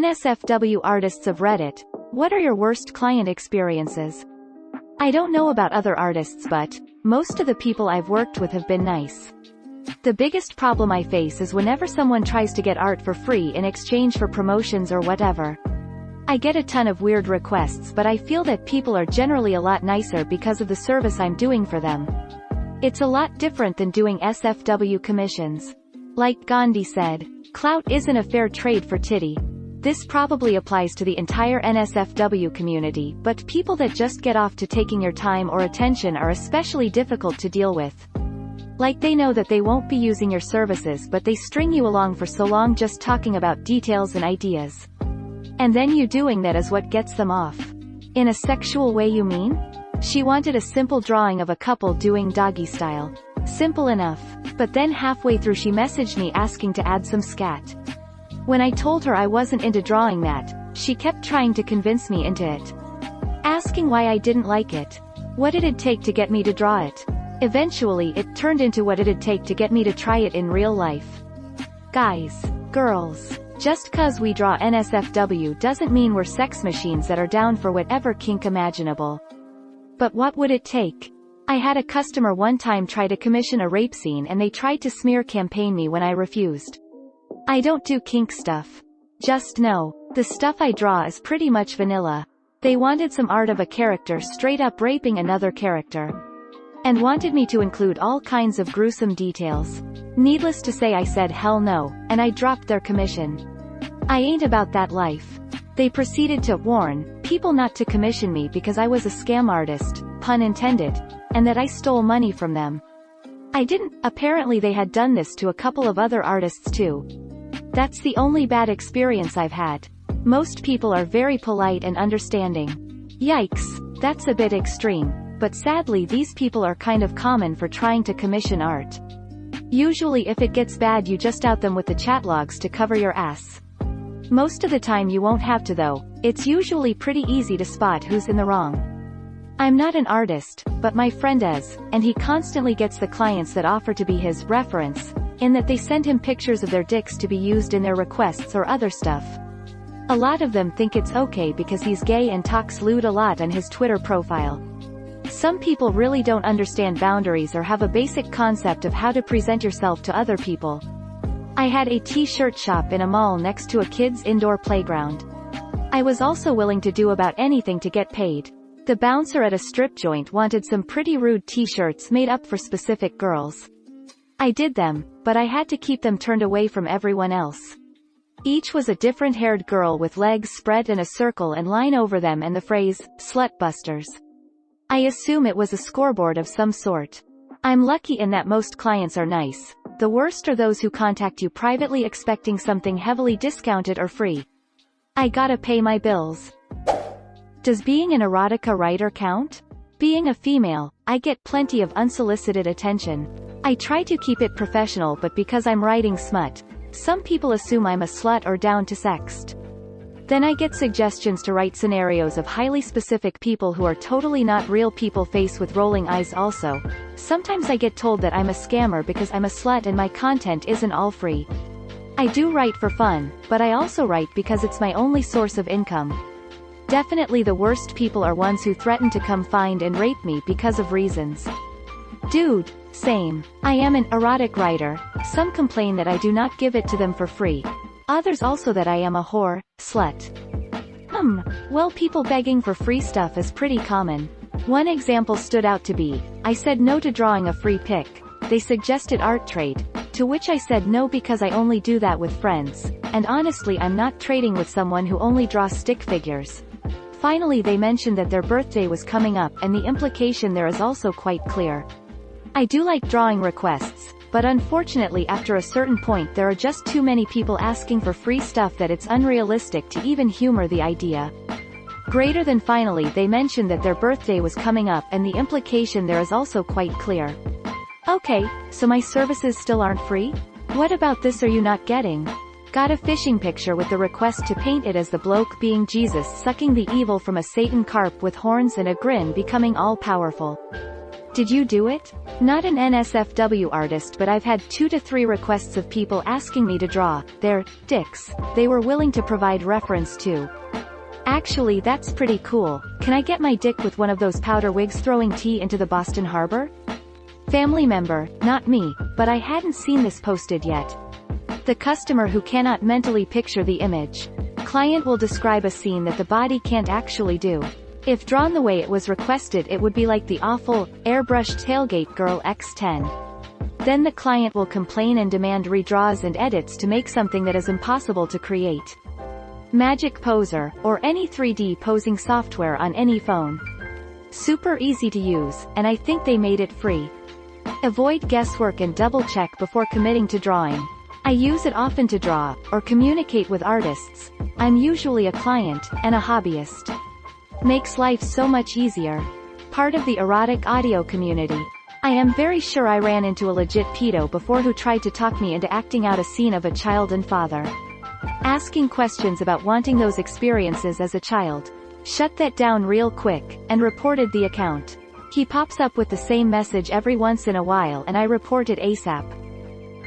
NSFW artists of Reddit, what are your worst client experiences? I don't know about other artists, but most of the people I've worked with have been nice. The biggest problem I face is whenever someone tries to get art for free in exchange for promotions or whatever. I get a ton of weird requests, but I feel that people are generally a lot nicer because of the service I'm doing for them. It's a lot different than doing SFW commissions. Like Gandhi said, clout isn't a fair trade for titty. This probably applies to the entire NSFW community, but people that just get off to taking your time or attention are especially difficult to deal with. Like they know that they won't be using your services, but they string you along for so long just talking about details and ideas. And then you doing that is what gets them off. In a sexual way, you mean? She wanted a simple drawing of a couple doing doggy style. Simple enough. But then halfway through she messaged me asking to add some scat. When I told her I wasn't into drawing that, she kept trying to convince me into it. Asking why I didn't like it. What it'd take to get me to draw it. Eventually it turned into what it'd take to get me to try it in real life. Guys. Girls. Just cause we draw NSFW doesn't mean we're sex machines that are down for whatever kink imaginable. But what would it take? I had a customer one time try to commission a rape scene and they tried to smear campaign me when I refused. I don't do kink stuff. Just know, the stuff I draw is pretty much vanilla. They wanted some art of a character straight up raping another character. And wanted me to include all kinds of gruesome details. Needless to say I said hell no, and I dropped their commission. I ain't about that life. They proceeded to warn people not to commission me because I was a scam artist, pun intended, and that I stole money from them. I didn't. Apparently they had done this to a couple of other artists too. That's the only bad experience I've had. Most people are very polite and understanding. Yikes, that's a bit extreme, but sadly these people are kind of common for trying to commission art. Usually if it gets bad you just out them with the chat logs to cover your ass. Most of the time you won't have to though, it's usually pretty easy to spot who's in the wrong. I'm not an artist, but my friend is, and he constantly gets the clients that offer to be his reference, in that they send him pictures of their dicks to be used in their requests or other stuff. A lot of them think it's okay because he's gay and talks lewd a lot on his Twitter profile. Some people really don't understand boundaries or have a basic concept of how to present yourself to other people. I had a t-shirt shop in a mall next to a kid's indoor playground. I was also willing to do about anything to get paid. The bouncer at a strip joint wanted some pretty rude t-shirts made up for specific girls. I did them, but I had to keep them turned away from everyone else. Each was a different haired girl with legs spread in a circle and line over them and the phrase, "Slutbusters." I assume it was a scoreboard of some sort. I'm lucky in that most clients are nice. The worst are those who contact you privately expecting something heavily discounted or free. I gotta pay my bills. Does being an erotica writer count? Being a female, I get plenty of unsolicited attention. I try to keep it professional, but because I'm writing smut, some people assume I'm a slut or down to sext. Then I get suggestions to write scenarios of highly specific people who are totally not real people, face with rolling eyes also. Sometimes I get told that I'm a scammer because I'm a slut and my content isn't all free. I do write for fun, but I also write because it's my only source of income. Definitely the worst people are ones who threaten to come find and rape me because of reasons. Dude, same. I am an erotic writer. Some complain that I do not give it to them for free. Others also that I am a whore, slut. Well, people begging for free stuff is pretty common. One example stood out to be, I said no to drawing a free pic. They suggested art trade, to which I said no because I only do that with friends, and honestly I'm not trading with someone who only draws stick figures. Finally they mentioned that their birthday was coming up, and the implication there is also quite clear. I do like drawing requests, but unfortunately after a certain point there are just too many people asking for free stuff that it's unrealistic to even humor the idea. Greater than finally they mentioned that their birthday was coming up, and the implication there is also quite clear. Okay, so my services still aren't free? What about this are you not getting? Got a fishing picture with the request to paint it as the bloke being Jesus sucking the evil from a Satan carp with horns and a grin becoming all-powerful. Did you do it? Not an NSFW artist, but I've had 2 to 3 requests of people asking me to draw their dicks they were willing to provide reference to. Actually, that's pretty cool. Can I get my dick with one of those powder wigs throwing tea into the Boston Harbor? Family member, not me, but I hadn't seen this posted yet. The customer who cannot mentally picture the image. Client will describe a scene that the body can't actually do. If drawn the way it was requested, it would be like the awful, airbrushed tailgate girl X10. Then the client will complain and demand redraws and edits to make something that is impossible to create. Magic Poser, or any 3D posing software on any phone. Super easy to use, and I think they made it free. Avoid guesswork and double-check before committing to drawing. I use it often to draw, or communicate with artists. I'm usually a client, and a hobbyist. Makes life so much easier. Part of the erotic audio community. I am very sure I ran into a legit pedo before who tried to talk me into acting out a scene of a child and father. Asking questions about wanting those experiences as a child. Shut that down real quick, and reported the account. He pops up with the same message every once in a while and I report it ASAP.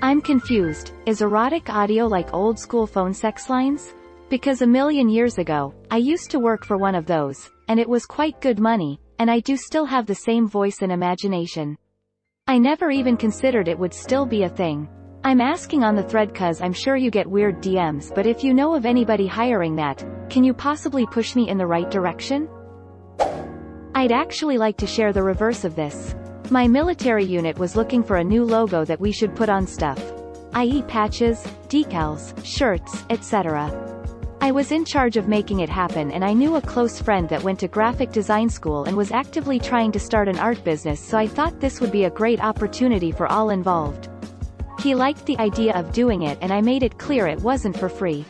I'm confused, is erotic audio like old school phone sex lines? Because a million years ago, I used to work for one of those, and it was quite good money, and I do still have the same voice and imagination. I never even considered it would still be a thing. I'm asking on the thread cause I'm sure you get weird DMs, but if you know of anybody hiring that, can you possibly push me in the right direction? I'd actually like to share the reverse of this. My military unit was looking for a new logo that we should put on stuff, i.e. patches, decals, shirts, etc. I was in charge of making it happen, and I knew a close friend that went to graphic design school and was actively trying to start an art business, so I thought this would be a great opportunity for all involved. He liked the idea of doing it and I made it clear it wasn't for free.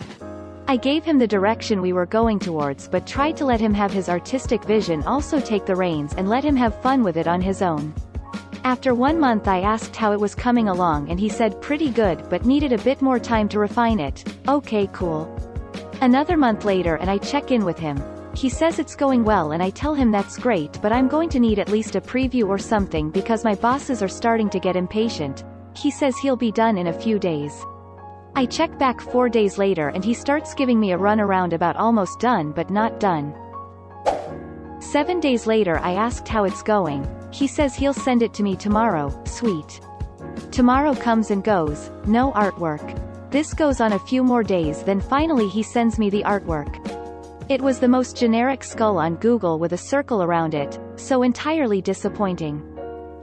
I gave him the direction we were going towards but tried to let him have his artistic vision, also take the reins and let him have fun with it on his own. After 1 month I asked how it was coming along and he said pretty good but needed a bit more time to refine it. Okay, cool. Another month later and I check in with him. He says it's going well and I tell him that's great, but I'm going to need at least a preview or something because my bosses are starting to get impatient. He says he'll be done in a few days. I check back 4 days later and he starts giving me a runaround about almost done but not done. 7 days later I asked how it's going. He says he'll send it to me tomorrow. Sweet. Tomorrow comes and goes, no artwork. This goes on a few more days, then finally he sends me the artwork. It was the most generic skull on Google with a circle around it, so entirely disappointing.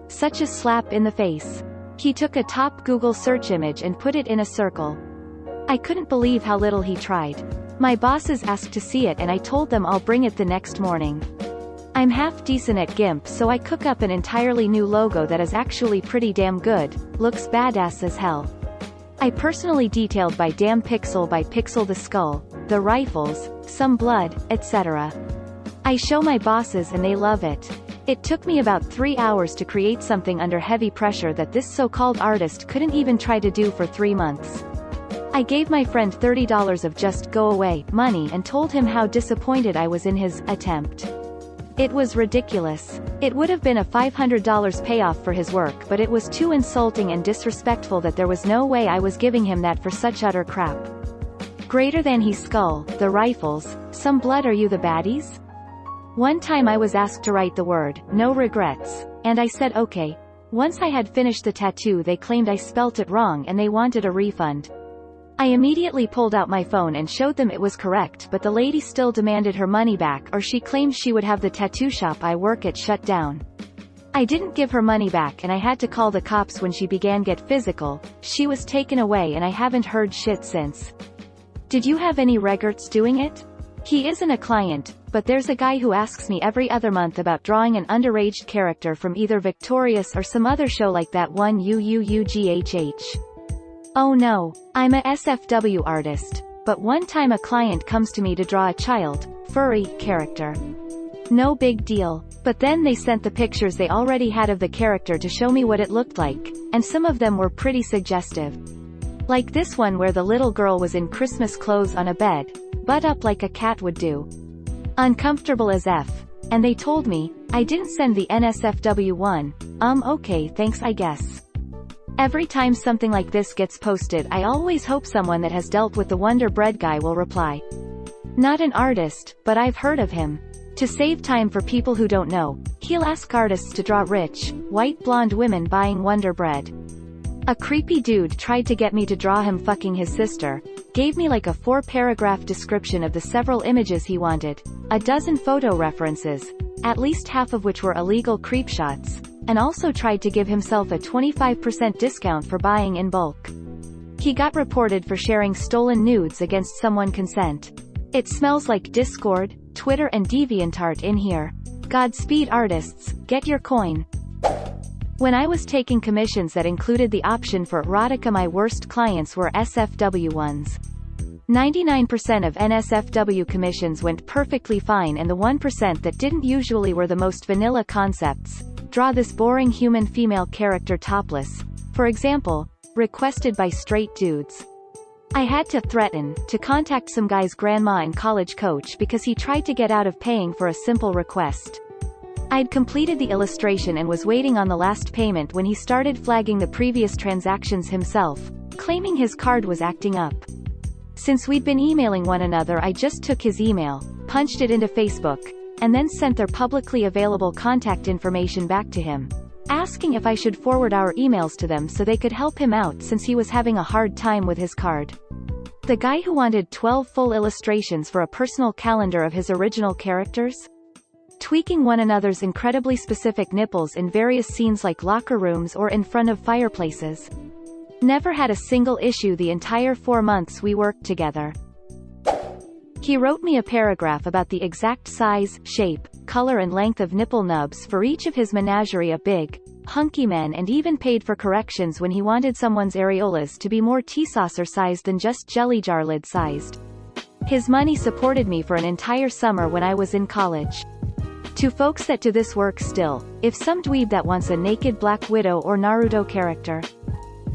Such a slap in the face. He took a top Google search image and put it in a circle. I couldn't believe how little he tried. My bosses asked to see it and I told them I'll bring it the next morning. I'm half decent at GIMP, so I cook up an entirely new logo that is actually pretty damn good, looks badass as hell. I personally detailed by pixel the skull, the rifles, some blood, etc. I show my bosses and they love it. It took me about 3 hours to create something under heavy pressure that this so-called artist couldn't even try to do for 3 months. I gave my friend $30 of just go away money and told him how disappointed I was in his attempt. It was ridiculous. It would have been a $500 payoff for his work, but it was too insulting and disrespectful that there was no way I was giving him that for such utter crap. Greater than he skull, the rifles, some blood, are you the baddies? One time I was asked to write the word, no regrets, and I said okay. Once I had finished the tattoo they claimed I spelt it wrong and they wanted a refund. I immediately pulled out my phone and showed them it was correct, but the lady still demanded her money back, or she claimed she would have the tattoo shop I work at shut down. I didn't give her money back and I had to call the cops when she began get physical. She was taken away and I haven't heard shit since. Did you have any regrets doing it? He isn't a client, but there's a guy who asks me every other month about drawing an underaged character from either Victorious or some other show like that one UUUGHH. Oh no, I'm a SFW artist, but one time a client comes to me to draw a child, furry, character. No big deal, but then they sent the pictures they already had of the character to show me what it looked like, and some of them were pretty suggestive. Like this one where the little girl was in Christmas clothes on a bed, butt up like a cat would do. Uncomfortable as F. and they told me, I didn't send the NSFW one. Okay, thanks I guess. Every time something like this gets posted, I always hope someone that has dealt with the Wonder Bread guy will reply. Not an artist, but I've heard of him. To save time for people who don't know, he'll ask artists to draw rich, white blonde women buying Wonder Bread. A creepy dude tried to get me to draw him fucking his sister, gave me like a 4-paragraph description of the several images he wanted, a dozen photo references, at least half of which were illegal creep shots, and also tried to give himself a 25% discount for buying in bulk. He got reported for sharing stolen nudes against someone consent. It smells like Discord, Twitter and DeviantArt in here. Godspeed artists, get your coin. When I was taking commissions that included the option for erotica, my worst clients were SFW ones. 99% of NSFW commissions went perfectly fine, and the 1% that didn't usually were the most vanilla concepts. Draw this boring human female character topless, for example, requested by straight dudes. I had to threaten to contact some guy's grandma and college coach because he tried to get out of paying for a simple request. I'd completed the illustration and was waiting on the last payment when he started flagging the previous transactions himself, claiming his card was acting up. Since we'd been emailing one another, I just took his email, punched it into Facebook, and then sent their publicly available contact information back to him, asking if I should forward our emails to them so they could help him out since he was having a hard time with his card. The guy who wanted 12 full illustrations for a personal calendar of his original characters? Tweaking one another's incredibly specific nipples in various scenes like locker rooms or in front of fireplaces. Never had a single issue the entire 4 months we worked together. He wrote me a paragraph about the exact size, shape, color and length of nipple nubs for each of his menagerie of big, hunky men, and even paid for corrections when he wanted someone's areolas to be more tea saucer sized than just jelly jar lid sized. His money supported me for an entire summer when I was in college. To folks that do this work still, if some dweeb that wants a naked Black Widow or Naruto character,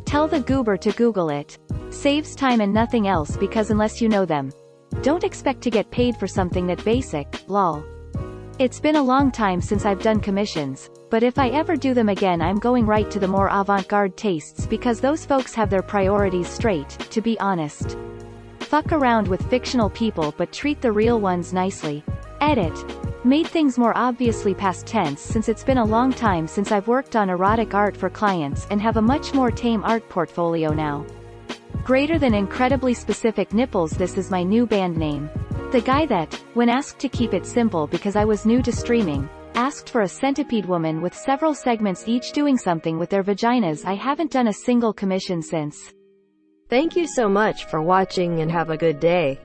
tell the goober to Google it. Saves time and nothing else, because unless you know them, don't expect to get paid for something that basic, lol. It's been a long time since I've done commissions, but if I ever do them again I'm going right to the more avant-garde tastes because those folks have their priorities straight, to be honest. Fuck around with fictional people but treat the real ones nicely. Edit. Made things more obviously past tense since it's been a long time since I've worked on erotic art for clients and have a much more tame art portfolio now. Greater than incredibly specific nipples. This is my new band name. The guy that, when asked to keep it simple because I was new to streaming, asked for a centipede woman with several segments each doing something with their vaginas. I haven't done a single commission since. Thank you so much for watching and have a good day.